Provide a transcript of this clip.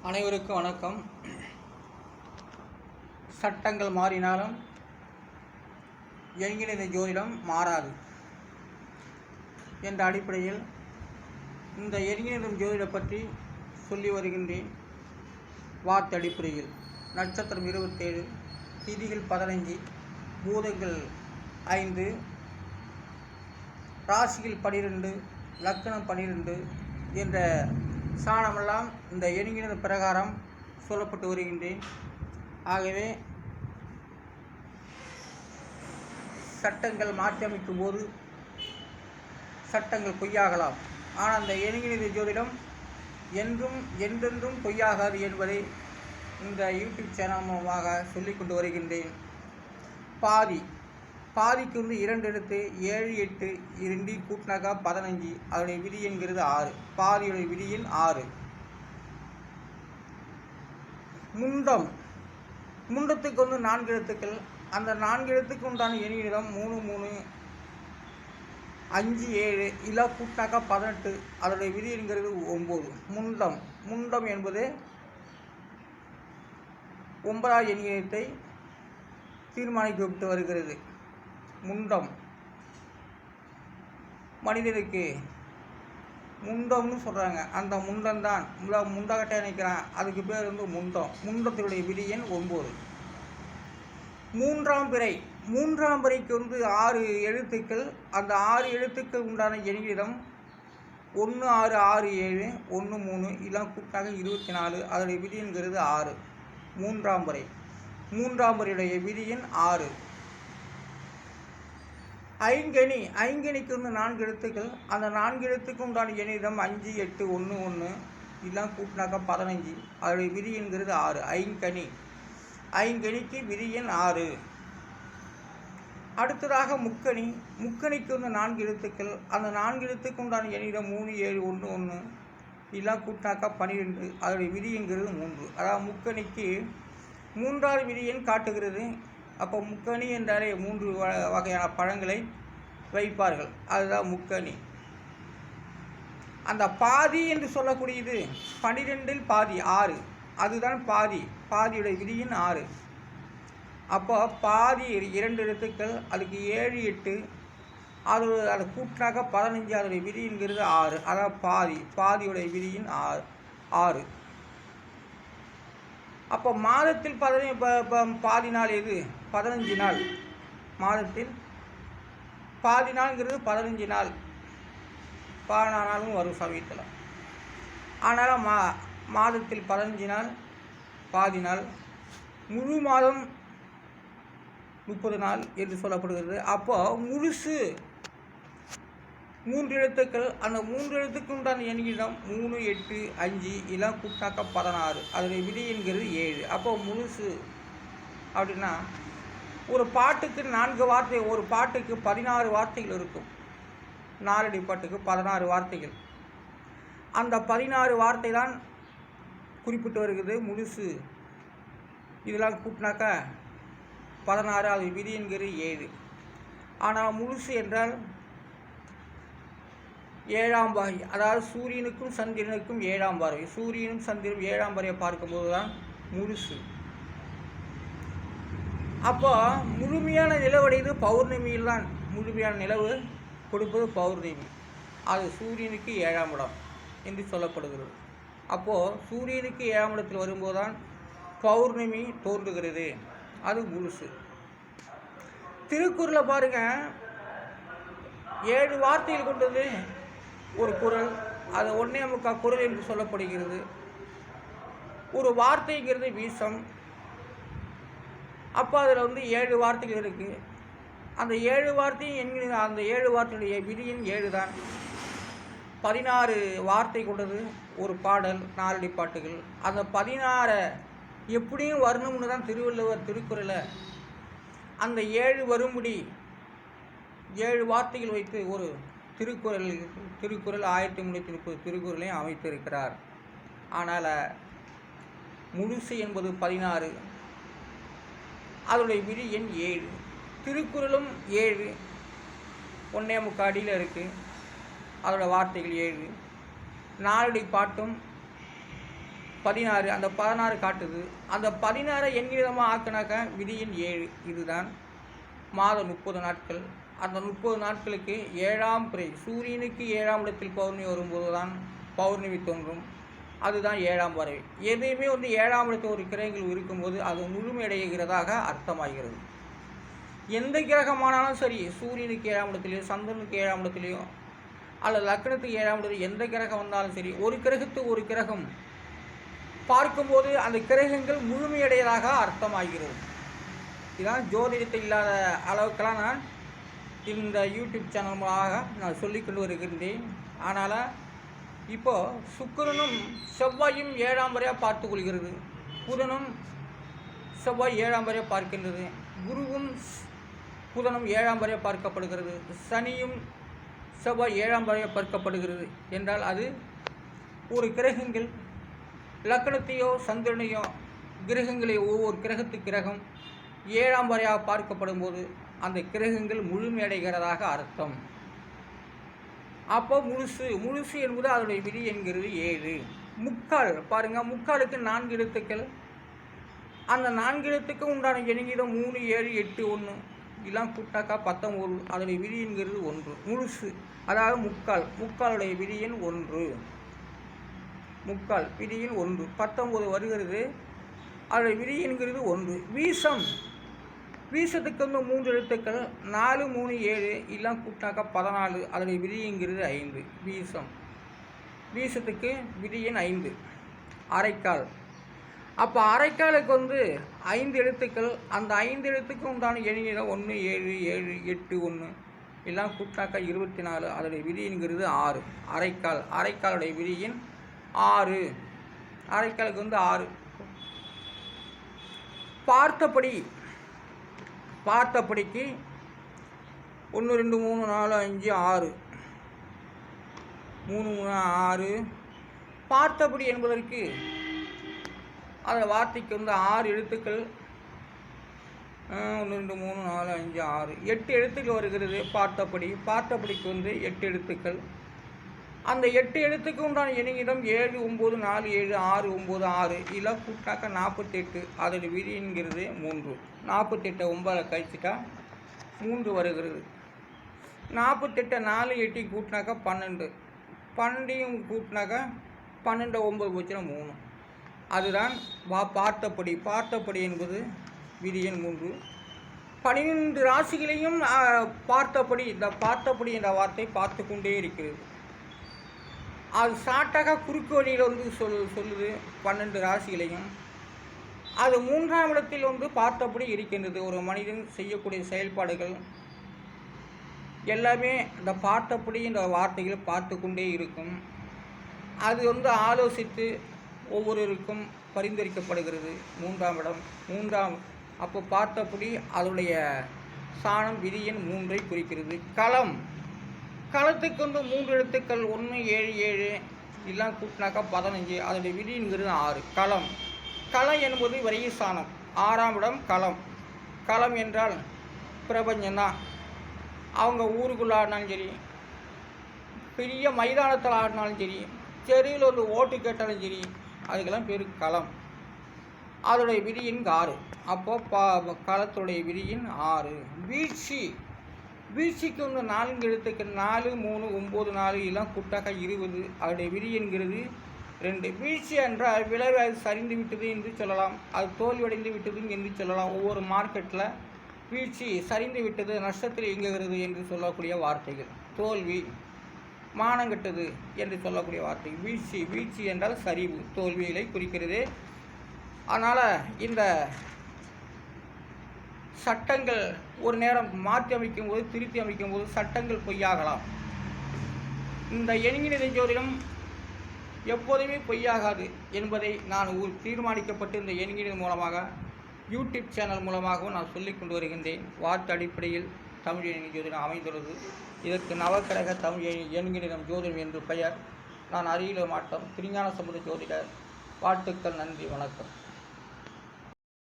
அனைவருக்கும் வணக்கம். சட்டங்கள் மாறினாலும் என்கிற ஜோதிடம் மாறாது என்ற அடிப்படையில் இந்த என்கிற ஜோதிடம் பற்றி சொல்லி வருகின்றேன். வார்த்தை அடிப்படையில் நட்சத்திரம் 27, திதிகள் 15, பூதங்கள் 5, ராசிகள் 12, லக்கணம் 12 என்ற சாணமெல்லாம் இந்த எண்கிற பிரகாரம் சொல்லப்பட்டு வருகின்றேன். ஆகவே சட்டங்கள் மாற்றியமைக்கும் போது சட்டங்கள் பொய்யாகலாம். ஆனால் அந்த எண்கிற ஜோதிடம் என்றென்றும் பொய்யாகாது என்பதை இந்த யூடியூப் சேனல் மூலமாக சொல்லிக்கொண்டு வருகின்றேன். பாதிக்கு 2 எழுத்து 7, 8 2 கூட்டினாக்கா 15. அதனுடைய விதி என்கிறது 6. பாதியுடைய விதி எண் 6. முண்டத்துக்கு 4 எழுத்துக்கள். அந்த 4 எழுத்துக்கு உண்டான எண்ணிடம் 3, 3, 5, 7 இல்லை கூட்டினாக்கா 18. அதனுடைய விதி என்கிறது 9. முண்டம் என்பது 9ஆம் எண்ணியத்தை தீர்மானிக்கப்பட்டு வருகிறது. முண்டம் மனிதனுக்கு முண்டம்னு சொல்கிறாங்க. அந்த முண்டம்தான் முண்டகட்டை நினைக்கிறான். அதுக்கு பேர் முண்டம். முண்டத்தினுடைய விதி எண் 9. மூன்றாம் பிறைக்கு 6 எழுத்துக்கள். அந்த 6 எழுத்துக்கள் உண்டான எண்ணிடம் 1, 6, 6, 7, 1, 3 இதெல்லாம் கூட்டாக 24. அதனுடைய விதி என்கிறது 6. மூன்றாம் பிறையுடைய விதி எண் 6. ஐங்கணிக்கு 4 எழுத்துக்கள். அந்த 4 எழுத்துக்கு உண்டான எண்ணிடம் 5, 8, 1, 1 இதெல்லாம் கூட்டினாக்கா 15. அதனுடைய விதி என்கிறது 6. ஐங்கணிக்கு விதி எண் 6. அடுத்ததாக முக்கணிக்கு 4 எழுத்துக்கள். அந்த 4 எழுத்துக்கு உண்டான எண்ணிடம் 3, 7, 1, 1 இதெல்லாம் கூட்டினாக்கா 12. அதனுடைய விதி என்கிறது 3. அதாவது முக்கணிக்கு 3வது விதி எண் காட்டுகிறது. அப்போ முக்கணி என்றாலே 3 வகையான பழங்களை வைப்பார்கள். அதுதான் முக்கணி. அந்த பாதி என்று சொல்லக்கூடியது 12இல் பாதி 6. அதுதான் பாதியுடைய விதியின் 6. அப்போ பாதி 2 எழுத்துக்கள். அதுக்கு 7, 8 அதை கூட்டினாக்க 15. அதனுடைய விதிங்கிறது 6. அதான் பாதியுடைய விதியின் 6. அப்போ மாதத்தில் பாதி நாள் எது? 15 நாள். மாதத்தில் பாதி நாள்ங்கிறது 15 நாள். 14 நாளும் வரும் சமயத்தில். ஆனாலும் மாதத்தில் 15 நாள் பாதி நாள். முழு மாதம் 30 நாள் என்று சொல்லப்படுகிறது. அப்போ முழுசு 3 எழுத்துக்கள். அந்த 3 எழுத்துக்கு உண்டான எண்ணிடம் 3, 8, 5 இதெல்லாம் கூட்டாக்கா 16. அதனுடைய விதி என்கிறது 7. அப்போ முழுசு அப்படின்னா ஒரு பாட்டுக்கு 4 வார்த்தை. ஒரு பாட்டுக்கு 16 வார்த்தைகள் இருக்கும். 4 பாட்டுக்கு 16 வார்த்தைகள். அந்த 16 வார்த்தை தான் குறிப்பிட்டு வருகிறது முழுசு. இதெல்லாம் கூட்டினாக்கா 16. அது விதி என்கிறது 7. ஆனால் முழுசு என்றால் 7ஆம் பார்வை. அதாவது சூரியனுக்கும் சந்திரனுக்கும் 7ஆம் பார்வை. சூரியனும் சந்திரனும் 7ஆம் பார்வையை பார்க்கும்போது தான் முழுசு. அப்போ முழுமையான நிலவடைது பௌர்ணமியில் தான். முழுமையான நிலவு கொடுப்பது பௌர்ணமி. அது சூரியனுக்கு 7ஆம் இடம் என்று சொல்லப்படுகிறது. அப்போது சூரியனுக்கு 7ஆம் இடத்தில் வரும்போது தான் பௌர்ணமி தோன்றுகிறது. அது முழுசு. திருக்குறளை பாருங்கள், 7 வார்த்தைகள் கொண்டது ஒரு குறள். அது 1.25 குறள் என்று சொல்லப்படுகிறது. ஒரு வார்த்தைங்கிறது வீசம். அப்போ அதில் 7 வார்த்தைகள் இருக்குது. அந்த 7 வார்த்தையும் என்கிற அந்த 7 வார்த்தையுடைய விதியின் 7 தான். 16 வார்த்தை கொண்டது ஒரு பாடல். 4 பாட்டுகள். அந்த 16 எப்படியும் வரணும்னு தான் திருவள்ளுவர் திருக்குறளை அந்த 7 வரும்படி 7 வார்த்தைகள் வைத்து ஒரு திருக்குறள் 1330 திருக்குறளையும் அமைத்திருக்கிறார். ஆனால் முழுசு என்பது 16. அதனுடைய விதி எண் 7. திருக்குறளும் 7. 1.25 அடியில் இருக்குது. அதோட வார்த்தைகள் 7. 4 பாட்டும் 16, அந்த 16 காட்டுது. அந்த 16 எண்ணிதமாக ஆக்கினாக்கா விதியின் 7. இதுதான் மாதம் 30 நாட்கள். அந்த 30 நாட்களுக்கு 7ஆம் பிறை சூரியனுக்கு 7ஆம் இடத்தில் பௌர்ணமி வரும்போது தான் பௌர்ணமி தோன்றும். அதுதான் 7ஆம் வரை. எதையுமே 7ஆம் இடத்தில் ஒரு கிரகங்கள் இருக்கும்போது அது முழுமையடைகிறதாக அர்த்தமாகிறது. எந்த கிரகமானாலும் சரி, சூரியனுக்கு 7ஆம் இடத்துலையோ, சந்திரனுக்கு 7ஆம் இடத்துலையோ, அல்லது லக்னத்துக்கு 7ஆம் இடத்துல எந்த கிரகம் வந்தாலும் சரி, ஒரு கிரகத்துக்கு ஒரு கிரகம் பார்க்கும்போது அந்த கிரகங்கள் முழுமையடையதாக அர்த்தமாகிறது. இதுதான் ஜோதிடத்தில் இல்லாத அளவுக்கெல்லாம் நான் இந்த யூடியூப் சேனல் மூலமாக நான் சொல்லிக்கொண்டு வருகின்றேன். ஆனால் இப்போது சுக்கிரனும் செவ்வாயும் 7ஆம் வரையாக பார்த்து கொள்கிறது. புதனும் செவ்வாய் 7ஆம் வரையாக பார்க்கின்றது. குருவும் புதனும் 7ஆம் வரையாக பார்க்கப்படுகிறது. சனியும் செவ்வாய் 7ஆம் வரையாக பார்க்கப்படுகிறது என்றால் அது ஒரு கிரகங்கள் லக்னத்தையோ சந்திரனையோ கிரகங்களை ஒவ்வொரு கிரகத்துக்கு கிரகம் 7ஆம் வரையாக பார்க்கப்படும் போது அந்த கிரகங்கள் முழுமையடைகிறதாக அர்த்தம். அப்போ முழுசு என்பது அதனுடைய விதி என்கிறது 7. முக்கால் பாருங்கள், முக்காலுக்கு 4 எழுத்துக்கள். அந்த 4 எழுத்துக்கும் உண்டான எண்ணிடம் 3, 7, 8, 1 இதெல்லாம் கூட்டாக்கா 19. அதனுடைய விதி என்கிறது 1. முழுசு அதாவது முக்காலுடைய விதியின் 1. முக்கால் விதியின் 1 19 வருகிறது. அதனுடைய விதி என்கிறது 1. வீசத்துக்கு 3 எழுத்துக்கள் 4, 3, 7 இதெல்லாம் கூட்டாக்கா 14. அதனுடைய விதிங்கிறது 5. வீசத்துக்கு விதியின் 5. அரைக்கால், அப்போ அரைக்காலுக்கு 5 எழுத்துக்கள். அந்த 5 எழுத்துக்கு உண்டான எண்ணிடம் 1, 7, 7, 8, 1 எல்லாம் கூட்டாக்கா 24. அதனுடைய விதிங்கிறது 6. அரைக்காலுடைய விதியின் 6. அரைக்காலுக்கு 6. பார்த்தபடிக்கு 1, 2, 3, 4, 5, 6 3, 3, 6. பார்த்தபடி என்பதற்கு அந்த வார்த்தைக்கு 6 எழுத்துக்கள். 1, 2, 3, 4, 5, 6 8 எழுத்துக்கள் வருகிறது. பார்த்தபடிக்கு 8 எழுத்துக்கள். அந்த 8 எழுத்துக்கு உண்டான எண்ணிடம் 7, 9, 4, 7, 6, 9, 6 இதெல்லாம் கூட்டாக்கா 48. அதோட விதிங்கிறது 3. 48 9 கழிச்சுட்டா 3 வருகிறது. 48 4, 8 கூட்டினாக்கா 12. 12 கூட்டினாக்கா 12 9 போச்சுன்னா 3. அதுதான் பார்த்தபடி என்பது விதியின் 3. 12 ராசிகளையும் பார்த்தபடி என்ற வார்த்தை பார்த்து கொண்டே இருக்கிறது. அது ஷார்ட்டாக குறுக்கு வழியில் சொல்லுது 12 ராசிகளையும். அது 3ஆம் இடத்தில் பார்த்தபடி இருக்கின்றது. ஒரு மனிதன் செய்யக்கூடிய செயல்பாடுகள் எல்லாமே இந்த பார்த்தபடி இந்த வார்த்தைகள் பார்த்து கொண்டே இருக்கும். அது ஆலோசித்து ஒவ்வொருவருக்கும் பரிந்துரைக்கப்படுகிறது. 3ஆம் இடம். அப்போ பார்த்தபடி அதனுடைய சாணம் விதியின் 3ஐ குறிக்கிறது. களத்துக்கு 3 எழுத்துக்கள் 1, 7, 7 இதெல்லாம் கூட்டினாக்கா 15. அதனுடைய விதிங்கிறது 6. களம் என்பது வரைய சாணம். 6ஆம் இடம் களம் என்றால் பிரபஞ்சம்தான். அவங்க ஊருக்குள்ளே ஆடினாலும் சரி, பெரிய மைதானத்தில் ஆடினாலும் சரி, தெருவில் ஒரு ஓட்டு கேட்டாலும் சரி, அதுக்கெல்லாம் பேர் களம். அதோடைய விதியின் 6. அப்போது களத்துடைய விதியின் 6. வீழ்ச்சிக்கு 4 எழுத்துக்கள் 4, 3, 9, 4 இதெல்லாம் கூட்டாக்கா 20. அதனுடைய விதி என்கிறது 2. வீழ்ச்சி என்றால் விளைவு அது சரிந்து விட்டது என்று சொல்லலாம், அது தோல்வியடைந்து விட்டது என்று சொல்லலாம். ஒவ்வொரு மார்க்கெட்டில் வீழ்ச்சி சரிந்து விட்டது, நஷ்டத்தில் இயங்குகிறது என்று சொல்லக்கூடிய வார்த்தைகள். தோல்வி, மானங்கட்டது என்று சொல்லக்கூடிய வார்த்தை. வீழ்ச்சி என்றால் சரிவு, தோல்விகளை குறிக்கிறது. அதனால் இந்த சட்டங்கள் ஒரு நேரம் மாற்றி அமைக்கும் போது, திருத்தி அமைக்கும் போது சட்டங்கள் பொய்யாகலாம். இந்த எண்ணினிலை ஜோதிடம் எப்போதுமே பொய்யாகாது என்பதை நான் தீர்மானிக்கப்பட்டு இந்த எண்ணினின் மூலமாக யூடியூப் சேனல் மூலமாகவும் நான் சொல்லிக் கொண்டு வருகின்றேன். வார்த்தை அடிப்படையில் தமிழ் எண்ணிக்கை ஜோதிடம் அமைந்துள்ளது. இதற்கு நவக்கிரக தமிழ் எண்ணிடம் ஜோதிடம் என்று பெயர். நான் அறியல மாட்டோம். திருஞான சம்பந்த ஜோதிடர். வாழ்த்துக்கள். நன்றி, வணக்கம்.